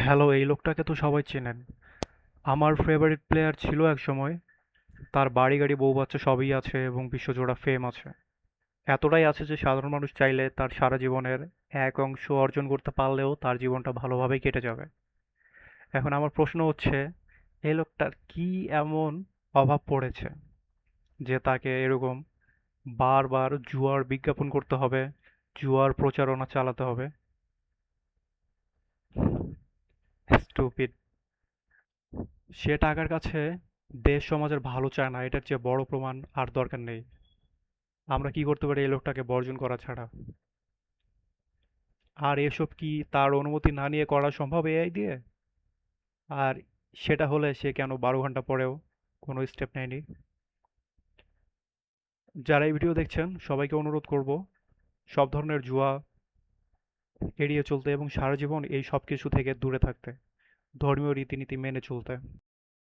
Hello, এই লোকটাকে তো সবাই চেনেন। আমার ফেভারিট প্লেয়ার ছিল একসময়। তার বাড়ি গাড়ি বউ বাচ্চা সবই আছে এবং বিশ্বজোড়া ফেম আছে। এতটাই আছে যে সাধারণ মানুষ চাইলে তার সারা জীবনের এক অংশ অর্জন করতে পারলেও তার জীবনটা ভালোভাবেই কেটে যাবে। এখন আমার প্রশ্ন হচ্ছে, এই লোকটার কি এমন অভাব পড়েছে যে তাকে এরকম বারবার জুয়ার বিজ্ঞাপন করতে হবে, জুয়ার প্রচারণা চালাতে হবে? স্টুপিড। সে টাকার কাছে দেশ সমাজের ভালো চায় না, এটার চেয়ে বড় প্রমাণ আর দরকার নেই। আমরা কি করতে পারি এই লোকটাকে বর্জন করা ছাড়া? আর এসব কি তার অনুমতি না নিয়ে করা সম্ভব এআই দিয়ে? আর সেটা হলে সে কেন 12 ঘন্টা পরেও কোনো স্টেপ নেয়নি? যারা এই ভিডিও দেখছেন সবাইকে অনুরোধ করব সব ধরনের জুয়া এড়িয়ে চলতে এবং সারা জীবন এই সব কিছু থেকে দূরে থাকতে, ধর্মীয় রীতিনীতি মেনে চলতে।